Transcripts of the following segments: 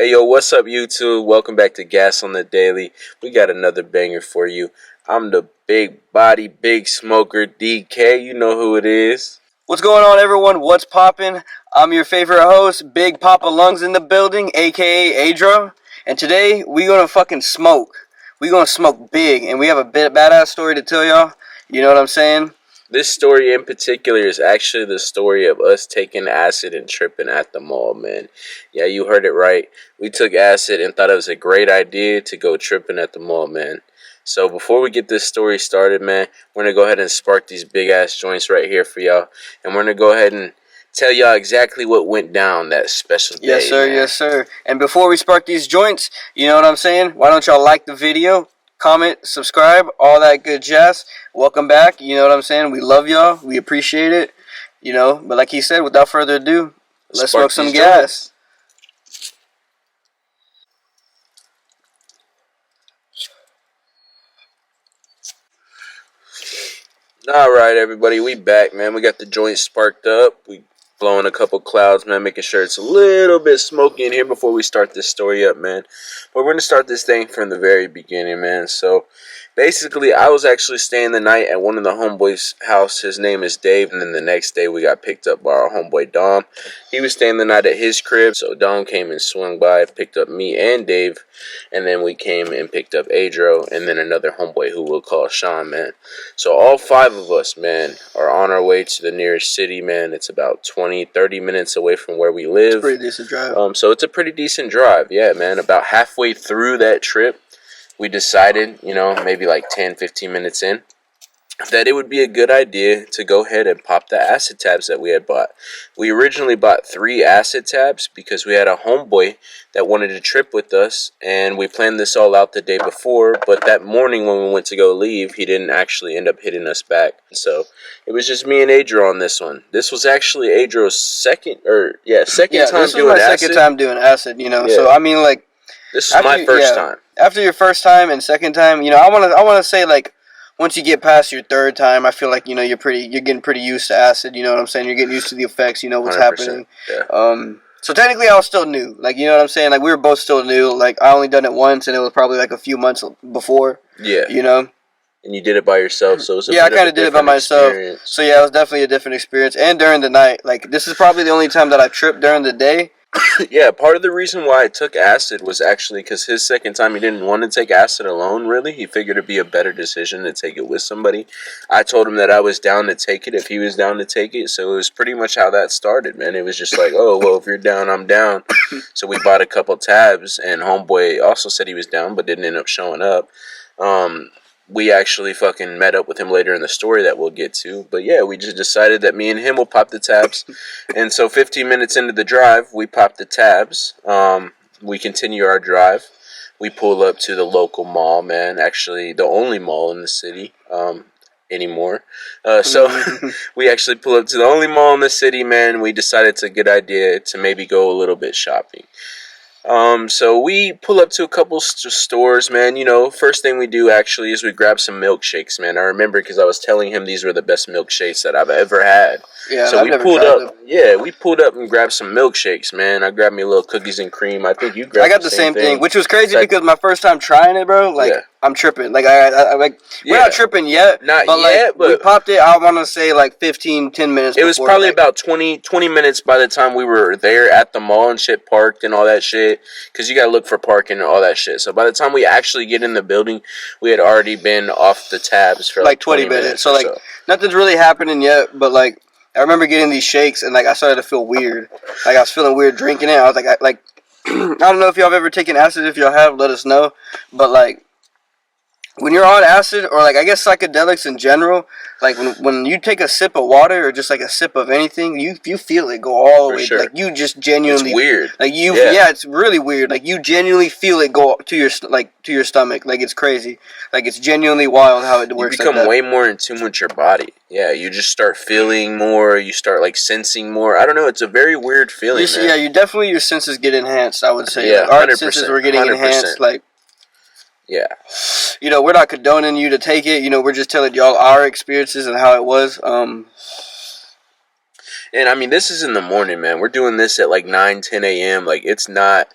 Hey yo, what's up YouTube? Welcome back to Gas on the Daily. We got another banger for you. I'm the big body, big smoker DK. You know who it is. What's going on, everyone? What's poppin'? I'm your favorite host, Big Papa Lungs in the building, aka Adro. And today, we gonna fucking smoke. We gonna smoke big, and we have a badass story to tell y'all. You know what I'm saying? This story in particular is actually the story of us taking acid and tripping at the mall, man. Yeah, you heard it right. We took acid and thought it was a great idea to go tripping at the mall, man. So before we get this story started, man, we're going to go ahead and spark these big-ass joints right here for y'all. And we're going to go ahead and tell y'all exactly what went down that special day, Yes, sir. man. Yes, sir. And before we spark these joints, you know what I'm saying? Why don't y'all like the video, comment, subscribe, all that good jazz. Welcome back. You know what I'm saying? We love y'all. We appreciate it. You know, but like he said, without further ado, let's smoke some gas. Alright, everybody, we back, man. We got the joint sparked up. We blowing a couple clouds, man, making sure it's a little bit smoky in here before we start this story up, man. But we're going to start this thing from the very beginning, man. So, basically, I was actually staying the night at one of the homeboys' house. His name is Dave, and then the next day we got picked up by our homeboy Dom. He was staying the night at his crib, so Dom came and swung by, picked up me and Dave, and then we came and picked up Adro, and then another homeboy who we'll call Sean, man. So all five of us, man, are on our way to the nearest city, man. It's about 20-30 minutes away from where we live. It's a pretty decent drive. So it's a pretty decent drive, yeah, man. About halfway through that trip, we decided, you know, maybe like 10-15 minutes in, that it would be a good idea to go ahead and pop the acid tabs that we had bought. We originally bought 3 acid tabs because we had a homeboy that wanted to trip with us, and we planned this all out the day before, but that morning when we went to go leave, he didn't actually end up hitting us back. So it was just me and Adro on this one. This was actually Adro's second time doing acid. This was my second time doing acid, you know. Yeah. So I mean, like, this is my first time. After your first time and second time, you know, I wanna say, like, once you get past your third time, I feel like, you know, you're getting pretty used to acid. You know what I'm saying? You're getting used to the effects. You know what's happening. Yeah. So technically, I was still new. Like, you know what I'm saying? Like, we were both still new. Like, I only done it once, and it was probably like a few months before. Yeah. You know. And you did it by yourself, so it was I kind of did it by myself. So yeah, it was definitely a different experience. And during the night, like, this is probably the only time that I tripped during the day. Yeah, part of the reason why I took acid was actually because his second time he didn't want to take acid alone, really. He figured it'd be a better decision to take it with somebody. I told him that I was down to take it if he was down to take it, so it was pretty much how that started, man. It was just like, oh, well, if you're down, I'm down. So we bought a couple tabs, and homeboy also said he was down, but didn't end up showing up. We actually fucking met up with him later in the story that we'll get to. But yeah, we just decided that me and him will pop the tabs. And so 15 minutes into the drive, we pop the tabs. We continue our drive. We pull up to the local mall, man. Actually, the only mall in the city anymore. So we actually pull up to the only mall in the city, man. We decided it's a good idea to maybe go a little bit shopping. So we pull up to a couple stores, man. You know, first thing we do actually is we grab some milkshakes, man. I remember because I was telling him these were the best milkshakes that I've ever had. Yeah, so we pulled up. Yeah, we pulled up and grabbed some milkshakes, man. I grabbed me a little cookies and cream. I think you grabbed. I got the same thing, which was crazy because my first time trying it, bro. Like, I'm tripping. Like, we're not tripping yet. Not but yet, but we popped it. I want to say like 10 minutes. It was probably about 20 minutes by the time we were there at the mall and shit, parked and all that shit. Because you gotta look for parking and all that shit. So by the time we actually get in the building, we had already been off the tabs for like 20 minutes. So like nothing's really happening yet, but like I remember getting these shakes and like I started to feel weird. Like I was feeling weird drinking it. I was like, I don't know if y'all have ever taken acid. If y'all have, let us know. But like when you're on acid or like I guess psychedelics in general, like when you take a sip of water or just like a sip of anything, you feel it go all the way. Sure. Like you just genuinely. It's weird. Like it's really weird. Like you genuinely feel it go to your stomach. Like it's crazy. Like it's genuinely wild how it works. You become like that. way more in tune with your body. Yeah, you just start feeling more. You start like sensing more. I don't know. It's a very weird feeling. Yeah, your senses get enhanced. I would say. Yeah, like, our senses were getting 100%. Enhanced. Like. Yeah. You know, we're not condoning you to take it. You know, we're just telling y'all our experiences and how it was. And I mean, this is in the morning, man. We're doing this at like 9, 10 a.m. Like, it's not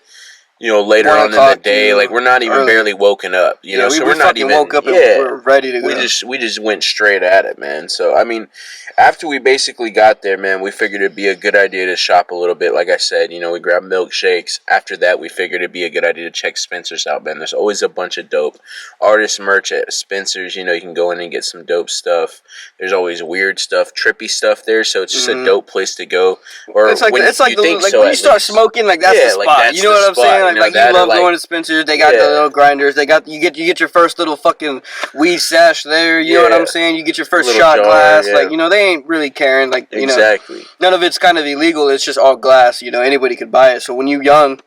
later 1 on in the o'clock day, like we're not even early. barely woken up, Yeah, so we we're not fucking even woke up and we're ready to go. We just went straight at it, man. So I mean, after we basically got there, man, we figured it'd be a good idea to shop a little bit. Like I said, we grabbed milkshakes. After that, we figured it'd be a good idea to check Spencer's out, man. There's always a bunch of dope artist merch at Spencer's. You can go in and get some dope stuff. There's always weird stuff, trippy stuff there, so it's just a dope place to go. Or it's like when when you start smoking, like that's the spot. That's you know what I'm spot, saying? Like you love going to Spencer's. They got the little grinders. They got you get your first little fucking weed sash there. You know what I'm saying? You get your first shot jar, glass. yeah. Like they ain't really caring. Like exactly. None of it's kind of illegal. It's just all glass. Anybody could buy it. So when you're young,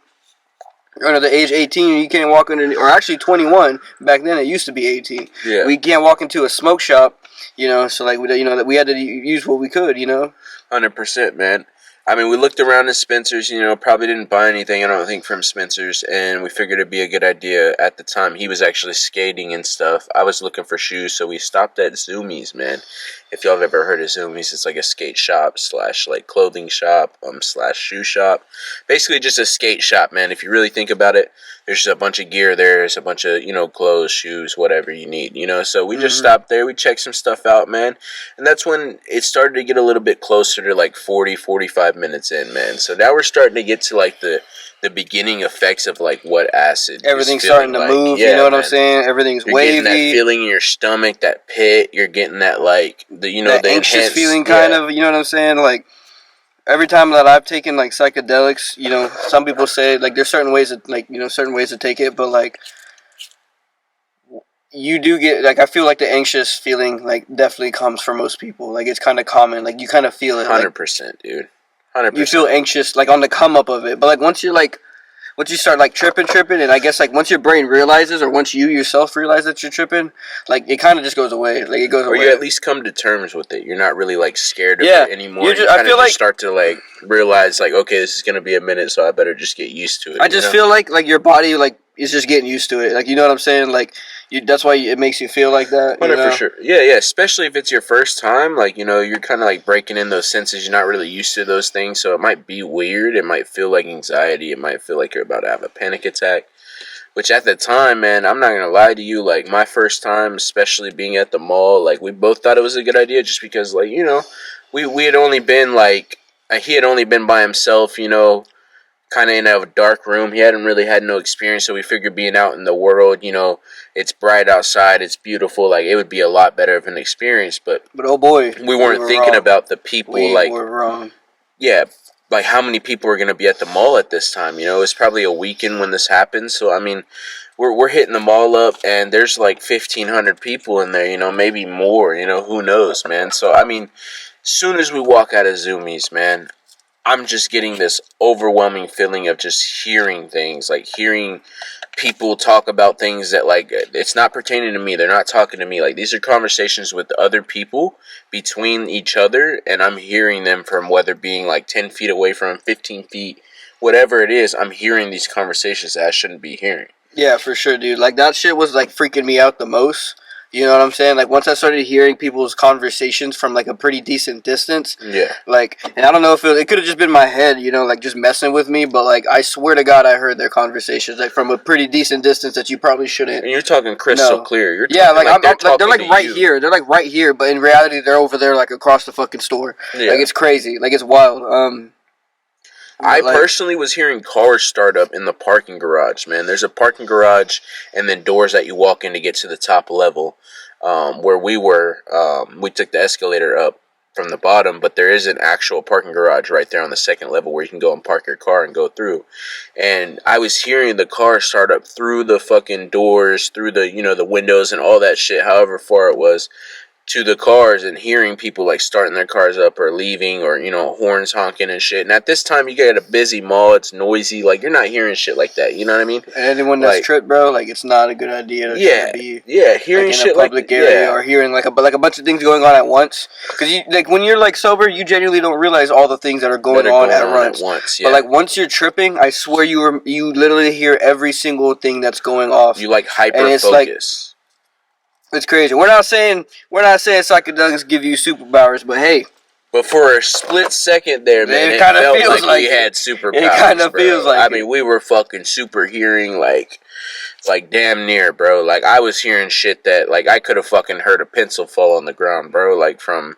under the age 18, you can't walk into, or actually 21. Back then, it used to be 18. Yeah. We can't walk into a smoke shop. So like that we had to use what we could. 100%, man. I mean, we looked around at Spencer's, probably didn't buy anything, I don't think, from Spencer's, and we figured it'd be a good idea. At the time, he was actually skating and stuff. I was looking for shoes, so we stopped at Zoomies, man. If y'all have ever heard of Zoomies, it's like a skate shop / like clothing shop / shoe shop. Basically just a skate shop, man. If you really think about it, there's just a bunch of gear there. There's a bunch of, clothes, shoes, whatever you need, So we just stopped there. We checked some stuff out, man. And that's when it started to get a little bit closer to like 45 minutes in, man. So now we're starting to get to like the beginning effects of like what acid. Everything's starting to move. You know what I'm saying? Everything's wavy. You're getting that feeling in your stomach, that pit. You're getting that like the that the anxious enhanced, feeling, kind of. You know what I'm saying? Like every time that I've taken like psychedelics, some people say like there's certain ways to take it, but like you do get like I feel like the anxious feeling like definitely comes for most people. Like it's kind of common. Like you kind of feel it. 100%, dude. 100%. You feel anxious like on the come up of it, but like once you start like tripping, and I guess like once your brain realizes, or once you yourself realize that you're tripping, like it kind of just goes away. Like it goes away. Or you at least come to terms with it. You're not really like scared of it anymore. You I feel like start to like realize like, okay, this is gonna be a minute, so I better just get used to it. I just feel like your body like is just getting used to it. Like you know what I'm saying? Like that's why it makes you feel like that. 100 for sure. Yeah. Especially if it's your first time, like you're kind of like breaking in those senses. You're not really used to those things, so it might be weird. It might feel like anxiety. It might feel like you're about to have a panic attack. Which at the time, man, I'm not gonna lie to you. Like my first time, especially being at the mall, like we both thought it was a good idea, just because, like we had only been like he had only been by himself, kind of in a dark room. He hadn't really had no experience, so we figured being out in the world, it's bright outside, it's beautiful, like it would be a lot better of an experience. But oh boy, we weren't thinking about the people. We were wrong. Yeah, like how many people are going to be at the mall at this time? It's probably a weekend when this happens. So I mean, we're hitting the mall up, and there's like 1,500 people in there. Maybe more. Who knows, man? So I mean, soon as we walk out of Zoomies, man, I'm just getting this overwhelming feeling of just hearing things, like hearing people talk about things that, like, it's not pertaining to me. They're not talking to me. Like, these are conversations with other people between each other, and I'm hearing them from whether being like 10 feet away from 15 feet, whatever it is. I'm hearing these conversations that I shouldn't be hearing. Yeah, for sure, dude. Like, that shit was like freaking me out the most. You know what I'm saying? Like, once I started hearing people's conversations from, like, a pretty decent distance. Yeah. Like, and I don't know if it could have just been my head, like, just messing with me. But, like, I swear to God, I heard their conversations, like, from a pretty decent distance that you probably shouldn't. And you're talking crystal clear. You're talking, like, they're, like, right here. They're, like, right here. But in reality, they're over there, like, across the fucking store. Yeah. Like, it's crazy. Like, it's wild. I personally was hearing cars start up in the parking garage, man. There's a parking garage and then doors that you walk in to get to the top level. Where we were, we took the escalator up from the bottom, but there is an actual parking garage right there on the second level where you can go and park your car and go through. And I was hearing the car start up through the fucking doors, through the, the windows and all that shit, however far it was, to the cars, and hearing people like starting their cars up or leaving, or horns honking and shit. And at this time, you get a busy mall, it's noisy, like you're not hearing shit like that. You know what I mean? Anyone that's tripped, bro, like it's not a good idea to be hearing like, in shit a public area, or hearing like a bunch of things going on at once. Because like when you're like sober, you genuinely don't realize all the things that are going on at once. Yeah. But like once you're tripping, I swear you literally hear every single thing that's going off. You like hyper focus. It's crazy. We're not saying psychedelics give you superpowers, but hey, But for a split second there, man, it kinda felt feels like like we it. had superpowers, It kinda bro. feels like I it. mean, we were fucking super hearing, like damn near, bro. Like I was hearing shit that, like, I could have fucking heard a pencil fall on the ground, bro. Like from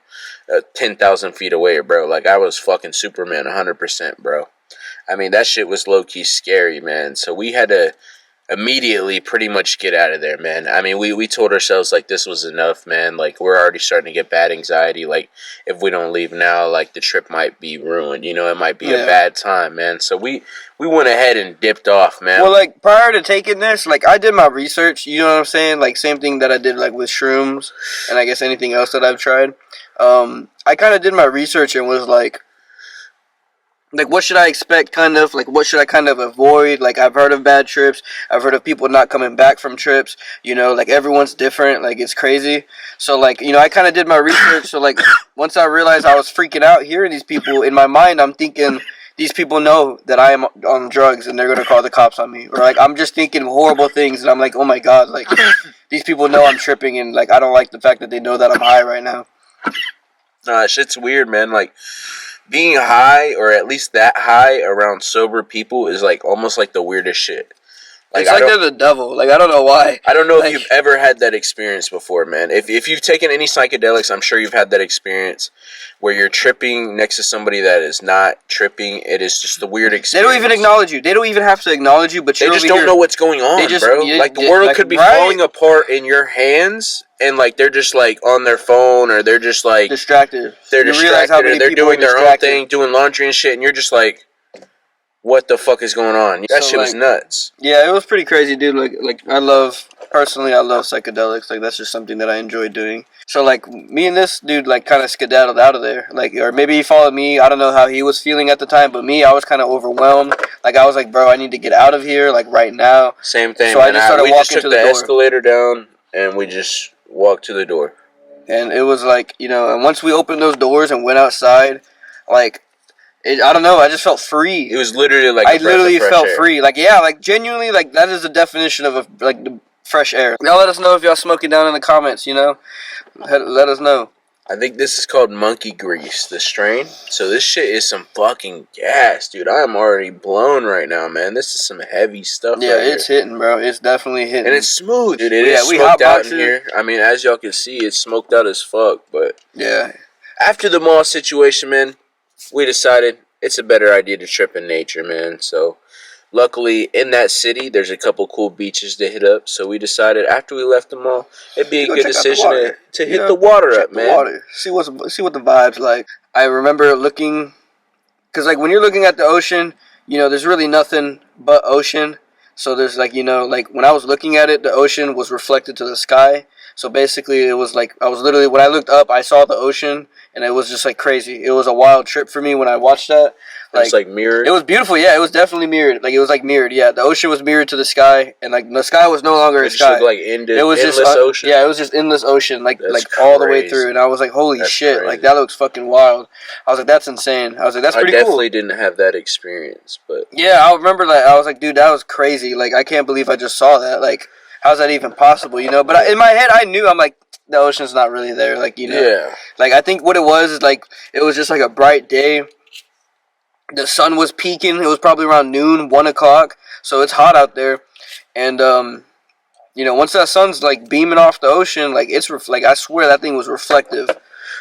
10,000 feet away, bro. Like I was fucking Superman, 100%, bro. I mean, that shit was low key scary, man. So we had to immediately pretty much get out of there, man. I mean, we told ourselves, like, this was enough, man. Like, we're already starting to get bad anxiety. Like, if we don't leave now, like, the trip might be ruined. You know, it might be a bad time, man. So we went ahead and dipped off, man. Well, like, prior to taking this, like, I did my research, you know what I'm saying? Like, same thing that I did, like, with shrooms and I guess anything else that I've tried. I kind of did my research and was like, what should I expect, kind of? Like, what should I kind of avoid? Like, I've heard of bad trips. I've heard of people not coming back from trips. You know, like, everyone's different. Like, it's crazy. So, like, you know, I kind of did my research. So, like, once I realized I was freaking out hearing these people, in my mind, I'm thinking, these people know that I am on drugs and they're going to call the cops on me. Or, like, I'm just thinking horrible things. And I'm like, oh, my God. Like, these people know I'm tripping. And, like, I don't like the fact that they know that I'm high right now. Nah, shit's weird, man. Like, being high, or at least that high, around sober people is, like, almost like the weirdest shit. Like, it's like they're the devil. Like, I don't know why. I don't know like, if you've ever had that experience before, man. If you've taken any psychedelics, I'm sure you've had that experience where you're tripping next to somebody that is not tripping. It is just the weird experience. They don't even acknowledge you. They don't even have to acknowledge you, but they just don't know what's going on, bro. Like, the world could be falling apart in your hands, and, like, they're just, like, on their phone, or they're just, like, distracted. They're distracted, or they're doing their own thing, doing laundry and shit, and you're just like, what the fuck is going on? That shit was nuts. Yeah, it was pretty crazy, dude. Like I love psychedelics. Like, that's just something that I enjoy doing. So, like, me and this dude, like, kind of skedaddled out of there. Like, or maybe he followed me. I don't know how he was feeling at the time, but me, I was kind of overwhelmed. Like, I was like, bro, I need to get out of here, like, right now. Same thing. So I just started walking to the door. We just took the escalator down, and we just walked to the door. And it was like, you know, and once we opened those doors and went outside, like, I don't know, I just felt free. It was literally like I literally felt free. Like, yeah, like, genuinely, like, that is the definition of, like, the fresh air. Y'all let us know if y'all smoking down in the comments, you know? Let us know. I think this is called monkey grease, the strain. So this shit is some fucking gas, dude. I am already blown right now, man. This is some heavy stuff. Yeah, it's hitting, bro. It's definitely hitting. And it's smooth, dude. It is smoked out in here. I mean, as y'all can see, it's smoked out as fuck. But yeah, after the mall situation, man, we decided it's a better idea to trip in nature, man. So luckily, in that city, there's a couple cool beaches to hit up. So we decided after we left the mall, it'd be a good decision to hit the water up, man. See what the vibe's like. I remember looking, because, like, when you're looking at the ocean, you know, there's really nothing but ocean. So there's, like, you know, like, when I was looking at it, the ocean was reflected to the sky. So basically, it was like, I was literally, when I looked up, I saw the ocean, and it was just, like, crazy. It was a wild trip for me when I watched that. Like, it's like mirrored. It was beautiful, yeah. It was definitely mirrored. Like, it was like mirrored, yeah. The ocean was mirrored to the sky, and, like, the sky was no longer a sky. Like it was endless ocean. Yeah, it was just endless ocean, like all the way through. And I was like, holy shit, crazy. Like, that looks fucking wild. I was like, that's insane. I was like, that's pretty cool. I definitely didn't have that experience, but yeah, I remember that. I was like, dude, that was crazy. Like, I can't believe I just saw that. Like, how's that even possible? You know? But in my head, I knew. I'm like, the ocean's not really there. Like, you know. Yeah. Like, I think what it was is, like, it was just like a bright day. The sun was peaking. It was probably around noon, 1 o'clock. So it's hot out there. And, you know, once that sun's, like, beaming off the ocean, like, it's, like, I swear that thing was reflective.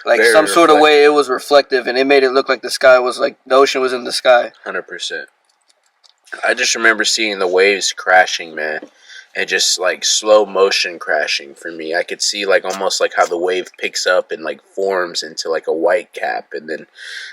Like, very some sort of way it was reflective. And it made it look like the sky was, like, the ocean was in the sky. 100%. I just remember seeing the waves crashing, man. And just, like, slow motion crashing for me. I could see, like, almost like how the wave picks up and, like, forms into, like, a white cap and then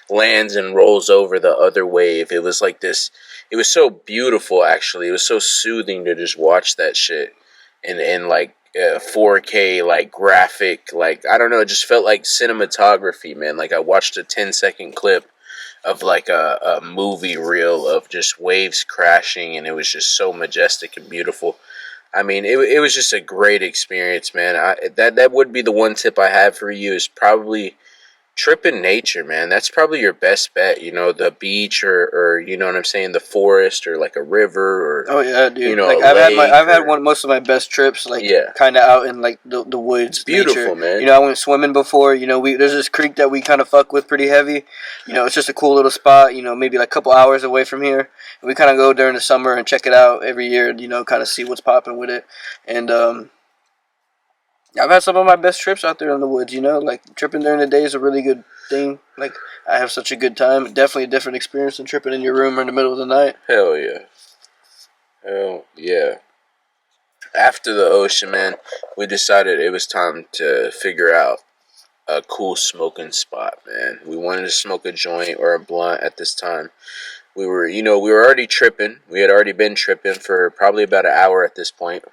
lands and rolls over the other wave. It was like this. It was so beautiful, actually. It was so soothing to just watch that shit in like, 4K, like, graphic. Like, I don't know. It just felt like cinematography, man. Like, I watched a 10-second clip of, like, a movie reel of just waves crashing, and it was just so majestic and beautiful. I mean, it was just a great experience, man. That would be the one tip I have for you, is probably trip in nature, man. That's probably your best bet. You know, the beach or you know what I'm saying, the forest or like a river or Oh yeah, dude. Like a lake I've had or one most of my best trips like yeah. kind of out in like the It's woods, nature. beautiful, man. You know, I went swimming before. You know, we there's this creek that we kind of fuck with pretty heavy. You know, it's just a cool little spot. You know, maybe like a couple hours away from here. And we kind of go during the summer and check it out every year. You know, kind of see what's popping with it. And I've had some of my best trips out there in the woods. You know, like tripping during the day is a really good thing. Like I have such a good time. Definitely a different experience than tripping in your room or in the middle of the night. Hell yeah. Hell yeah. After the ocean, man, we decided it was time to figure out a cool smoking spot, man. We wanted to smoke a joint or a blunt at this time. We were already tripping. We had already been tripping for probably about an hour at this point.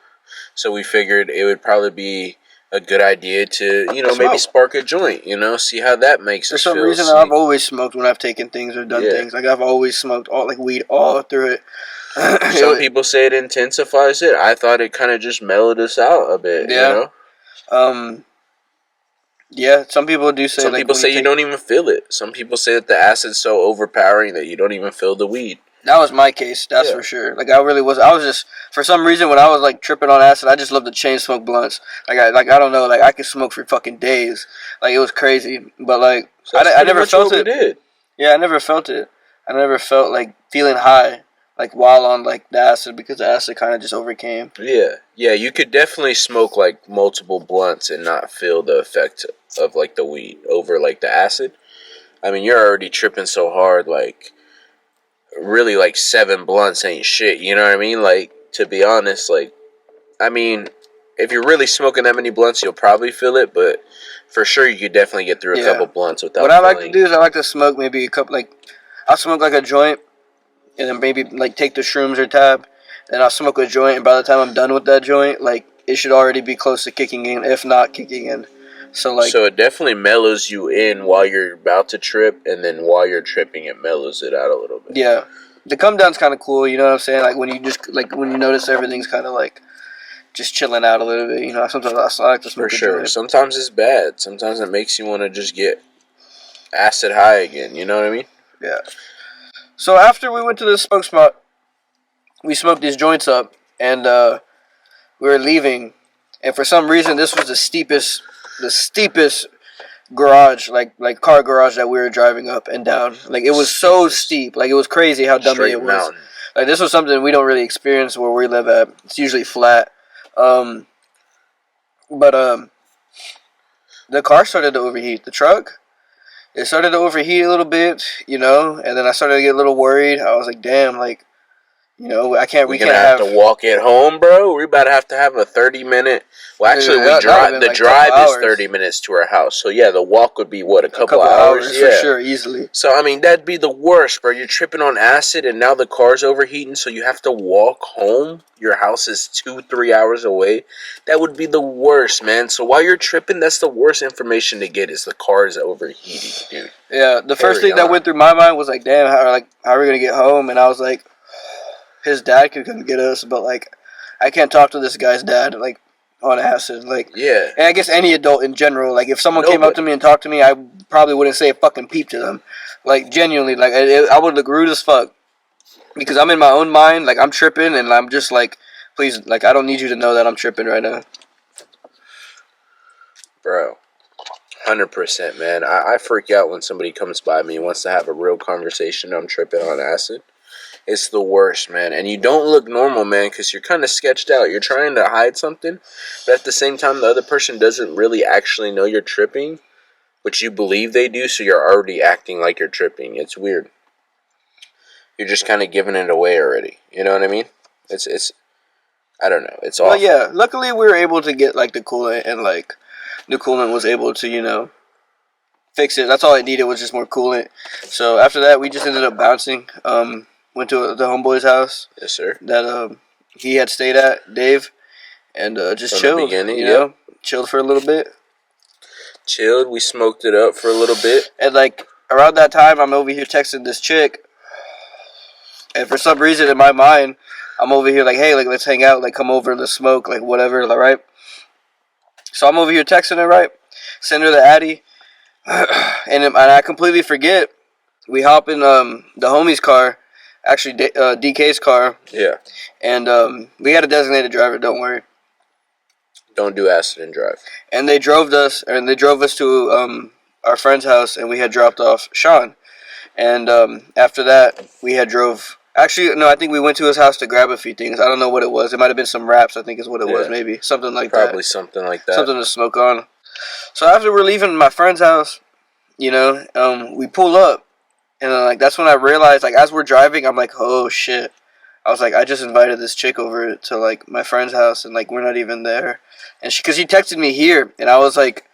So we figured it would probably be a good idea to, maybe spark a joint, see how that makes us feel. For some reason, I've always smoked when I've taken things or done things. Like, I've always smoked all like weed all through it. Some people say it intensifies it. I thought it kind of just mellowed us out a bit, Yeah, some people do say. Some people say you don't even feel it. Some people say that the acid's so overpowering that you don't even feel the weed. That was my case, that's for sure. Like I really was. I was just for some reason when I was like tripping on acid, I just loved to chain smoke blunts. I don't know, like I could smoke for fucking days. Like it was crazy, but like so I never felt it. Did. Yeah, I never felt it. I never felt like feeling high, like while on like the acid because the acid kind of just overcame. Yeah, you could definitely smoke like multiple blunts and not feel the effect of like the weed over like the acid. I mean, you're already tripping so hard, like. Really, like 7 blunts ain't shit, you know what I mean? Like, to be honest, like, I mean, if you're really smoking that many blunts, you'll probably feel it, but for sure you could definitely get through a couple blunts without What I like to do is I like to smoke maybe a couple, like, I'll smoke like a joint, and then maybe, like, take the shrooms or tab, and I'll smoke a joint, and by the time I'm done with that joint, like, it should already be close to kicking in, if not kicking in. So it definitely mellows you in while you're about to trip, and then while you're tripping, it mellows it out a little bit. Yeah, the come down's kind of cool. You know what I'm saying? Like when you notice everything's kind of like just chilling out a little bit. You know, sometimes I like to smoke for sure. Sometimes it's bad. Sometimes it makes you want to just get acid high again. You know what I mean? Yeah. So after we went to the smoke spot, we smoked these joints up, and we were leaving, and for some reason this was the steepest garage, like car garage that we were driving up and down. Like it was so steep, like it was crazy how dummy it was. Mountain. Like this was something we don't really experience where we live at. It's usually flat. But the car started to overheat. The truck, it started to overheat a little bit, and then I started to get a little worried. I was like, damn, like. We can't have to walk it home, bro. We're about to have a 30-minute. Well, actually, we drive. The drive is 30 minutes to our house. So yeah, the walk would be what a couple hours. For sure, easily. So I mean, that'd be the worst, bro. You're tripping on acid, and now the car's overheating, so you have to walk home. Your house is 2-3 hours away. That would be the worst, man. So while you're tripping, that's the worst information to get is the car is overheating, dude. Yeah, the first thing that went through my mind was like, damn, how are we gonna get home? And I was like. His dad could come get us, but like, I can't talk to this guy's dad like on acid. Like, yeah, and I guess any adult in general. Like, if someone came up to me and talked to me, I probably wouldn't say a fucking peep to them. Like, genuinely, like I would look rude as fuck because I'm in my own mind. Like, I'm tripping, and I'm just like, please, like, I don't need you to know that I'm tripping right now, bro. 100%, man. I freak out when somebody comes by me and wants to have a real conversation. I'm tripping on acid. It's the worst, man. And you don't look normal, man, because you're kind of sketched out. You're trying to hide something, but at the same time, the other person doesn't really actually know you're tripping, but you believe they do, so you're already acting like you're tripping. It's weird. You're just kind of giving it away already. You know what I mean? It's I don't know. It's awful. Well, yeah. Luckily, we were able to get, like, the coolant, and, like, the coolant was able to, fix it. That's all it needed was just more coolant. So after that, we just ended up bouncing. Went to the homeboy's house. Yes, sir. That he had stayed at, Dave, and just from chilled. Chilled for a little bit. Chilled. We smoked it up for a little bit. And like around that time, I'm over here texting this chick, and for some reason in my mind, I'm over here like, hey, like let's hang out, like come over, let's smoke, like whatever, like, right? So I'm over here texting her, right? Send her the Addy. And I completely forget. We hop in the homie's car, actually DK's car. Yeah. And we had a designated driver. Don't worry. Don't do acid and drive. And they drove us to our friend's house, and we had dropped off Sean. And after that, we had drove. Actually, no, I think we went to his house to grab a few things. I don't know what it was. It might have been some wraps. I think is what it was. Maybe something like that. Probably something like that. Something to smoke on. So after we're leaving my friend's house, we pull up, and then, like, that's when I realized, like, as we're driving, I'm like, oh shit. I was like, I just invited this chick over to, like, my friend's house, and, like, we're not even there. And because she texted me here, and I was like,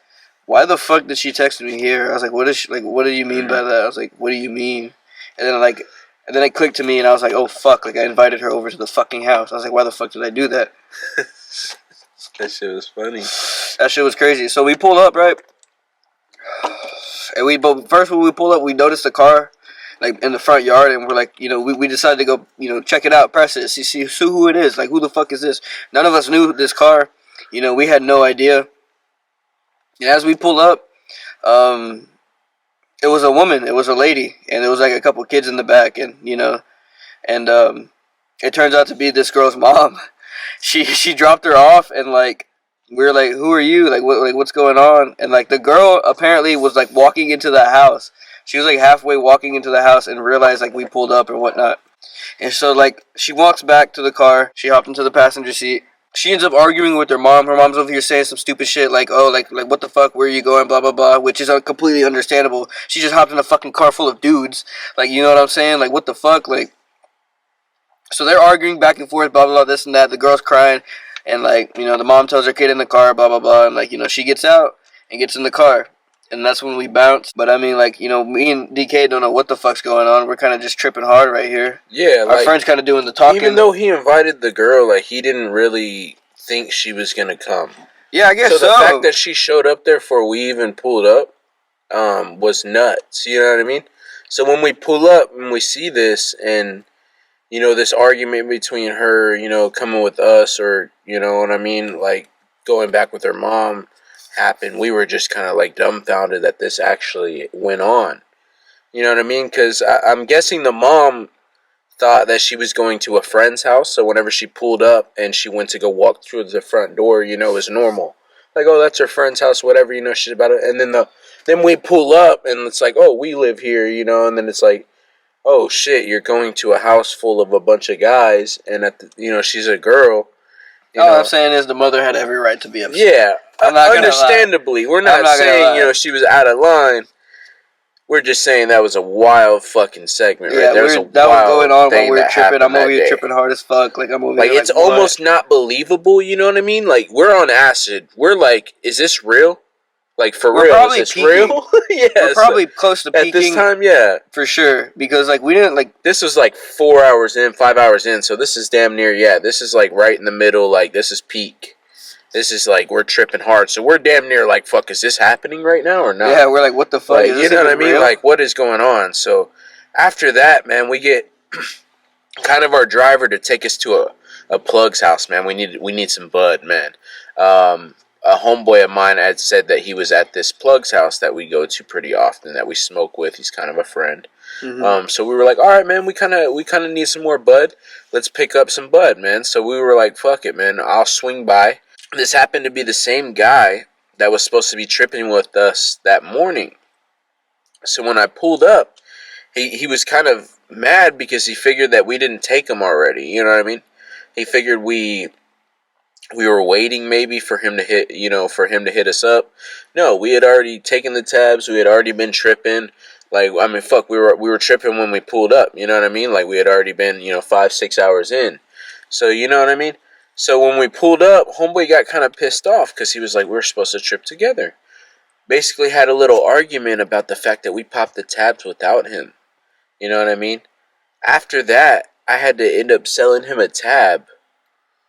why the fuck did she text me here? I was like, what do you mean by that? I was like, what do you mean? And then it clicked to me, and I was like, oh fuck, like, I invited her over to the fucking house. I was like, why the fuck did I do that? That shit was funny. That shit was crazy. So we pulled up, right? And but first when we pulled up, we noticed the car, like, in the front yard, and we're like, we decided to go, check it out, press it, see who it is. Like, who the fuck is this? None of us knew this car. We had no idea. And as we pulled up, it was a woman. It was a lady, and there was like a couple kids in the back, and it turns out to be this girl's mom. She dropped her off, and like, we were like, who are you? Like, what's going on? And like, the girl apparently was like walking into the house. She was like halfway walking into the house and realized like we pulled up and whatnot. And so like, she walks back to the car. She hopped into the passenger seat. She ends up arguing with her mom. Her mom's over here saying some stupid shit like, oh, like what the fuck, where are you going, blah, blah, blah, which is completely understandable. She just hopped in a fucking car full of dudes. Like, you know what I'm saying? Like, what the fuck? Like, so they're arguing back and forth, blah, blah, blah, this and that. The girl's crying, and like, the mom tells her kid in the car, blah, blah, blah, and like, she gets out and gets in the car. And that's when we bounce. But I mean, like, me and DK don't know what the fuck's going on. We're kind of just tripping hard right here. Yeah, our friend's kind of doing the talking. Even though he invited the girl, like, he didn't really think she was gonna come. Yeah, I guess so. The fact that she showed up there before we even pulled up was nuts. You know what I mean? So when we pull up and we see this, and this argument between her, coming with us, or you know what I mean, like going back with her mom, happened, we were just kind of like dumbfounded that this actually went on. You know what I mean? Because I'm guessing the mom thought that she was going to a friend's house, so whenever she pulled up and she went to go walk through the front door, it was normal. Like, oh, that's her friend's house, whatever, shit about it. And then we pull up and it's like, oh, we live here, and then it's like, oh shit, you're going to a house full of a bunch of guys, and she's a girl. All I'm saying is the mother had every right to be upset. Yeah, understandably. We're not saying, she was out of line. We're just saying that was a wild fucking segment, right? That was going on while we were tripping. I'm over here tripping hard as fuck. Like, I'm over here. It's almost not believable, you know what I mean? Like, we're on acid. We're like, is this real? Like, for real, is this real? Yeah. We're probably close to peaking. At this time, yeah. For sure. Because, like, we didn't, like... This was, like, 4 hours in, 5 hours in, so this is damn near, this is, like, right in the middle, like, this is peak. This is, like, we're tripping hard, so we're damn near, like, fuck, is this happening right now or not? Yeah, we're like, what the fuck? Like, you know what I mean? Real? Like, what is going on? So, after that, man, we get kind of our driver to take us to a plug's house, man. We need some bud, man. A homeboy of mine had said that he was at this plug's house that we go to pretty often, that we smoke with. He's kind of a friend. Mm-hmm. So we were like, all right, man, we kind of need some more bud. Let's pick up some bud, man. So we were like, fuck it, man. I'll swing by. This happened to be the same guy that was supposed to be tripping with us that morning. So when I pulled up, he was kind of mad because he figured that we didn't take him already. You know what I mean? He figured we were waiting maybe for him to hit us up. No, we had already taken the tabs. We had already been tripping. Like, I mean, fuck, we were tripping when we pulled up. You know what I mean? Like, we had already been, 5-6 hours in. So, you know what I mean? So when we pulled up, homeboy got kind of pissed off because he was like, we're supposed to trip together. Basically had a little argument about the fact that we popped the tabs without him. You know what I mean? After that, I had to end up selling him a tab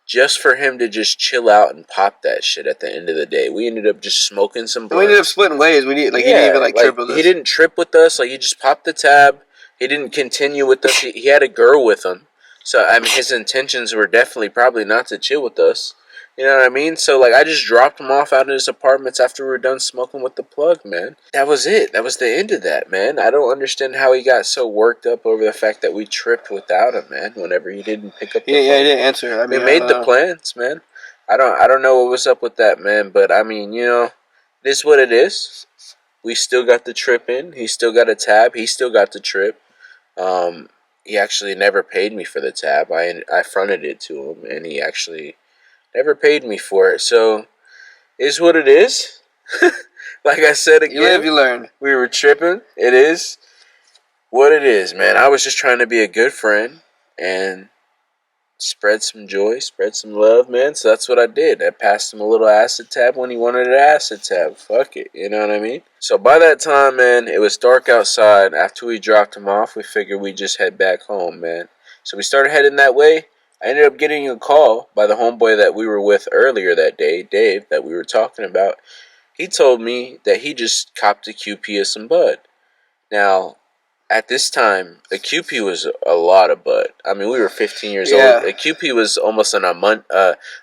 just for him to just chill out and pop that shit at the end of the day. We ended up just smoking some blunts. We ended up splitting ways. He didn't even trip with us. He didn't trip with us. Like, he just popped the tab. He didn't continue with us. He had a girl with him. So, I mean, his intentions were definitely probably not to chill with us. You know what I mean? So, like, I just dropped him off out in his apartments after we were done smoking with the plug, man. That was it. That was the end of that, man. I don't understand how he got so worked up over the fact that we tripped without him, man, whenever he didn't pick up the phone. Yeah, he didn't answer. I We mean, I made don't the know. plans, man. I don't know what was up with that, man, but I mean, you know, it is what it is. We still got the trip in. He still got a tab. He still got the trip. He actually never paid me for the tab. I fronted it to him, and he actually never paid me for it. So, is what it is. Like I said again, You live, you learn. we were tripping. It is what it is, man. I was just trying to be a good friend and spread some joy, spread some love, man. So that's what I did. I passed him a little acid tab when he wanted an acid tab. Fuck it, you know what I mean? So by that time, man, it was dark outside. After we dropped him off, we figured we'd just head back home, man. So we started heading that way. I ended up getting a call by the homeboy that we were with earlier that day, Dave, that we were talking about. He told me that he just copped a QP of some bud. Now, at this time, a QP was a lot of bud. I mean, we were 15 years old. A QP was almost an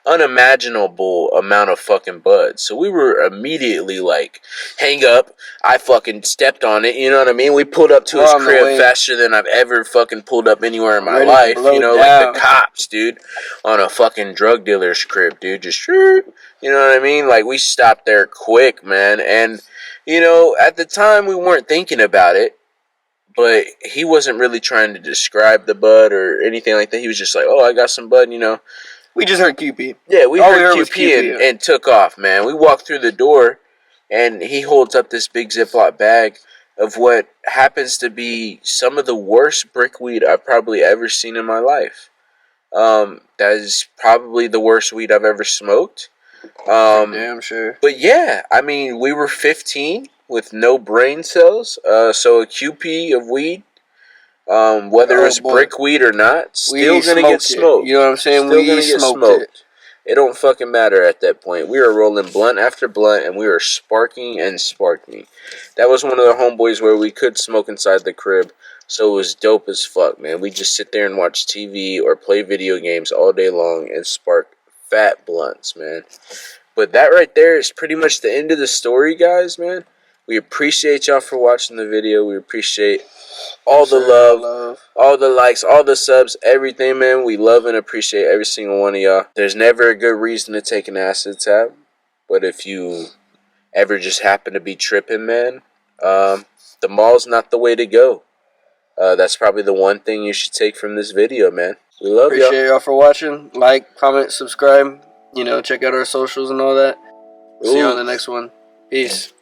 unimaginable amount of fucking bud. So we were immediately like, hang up. I fucking stepped on it. You know what I mean? We pulled up to We're his on the crib way. faster than I've ever fucking pulled up anywhere in my Ready to life. blow You know, down. like the cops, dude, on a fucking drug dealer's crib, dude. Just, you know what I mean? Like, we stopped there quick, man. And, you know, at the time, we weren't thinking about it. But he wasn't really trying to describe the bud or anything like that. He was just like, oh, I got some bud, you know. We just heard QP. Yeah, we All heard we heard was QP, QP. and took off, man. We walked through the door, and he holds up this big Ziploc bag of what happens to be some of the worst brickweed I've probably ever seen in my life. That is probably the worst weed I've ever smoked. Damn sure. But yeah, I mean, we were 15 with no brain cells, so a QP of weed, whether it's brick weed or not, still gonna get smoked. You know what I'm saying? Still gonna get smoked. It don't fucking matter at that point. We are rolling blunt after blunt, and we are sparking and sparking. That was one of the homeboys where we could smoke inside the crib, so it was dope as fuck, man. We just sit there and watch TV or play video games all day long and spark fat blunts, man. But that right there is pretty much the end of the story, guys, man. We appreciate y'all for watching the video. We appreciate all the love, all the likes, all the subs, everything, man. We love and appreciate every single one of y'all. There's never a good reason to take an acid tab, but if you ever just happen to be tripping, man, the mall's not the way to go. That's probably the one thing you should take from this video, man. We love y'all. Appreciate y'all for watching. Like, comment, subscribe. You know, check out our socials and all that. See you on the next one. Peace.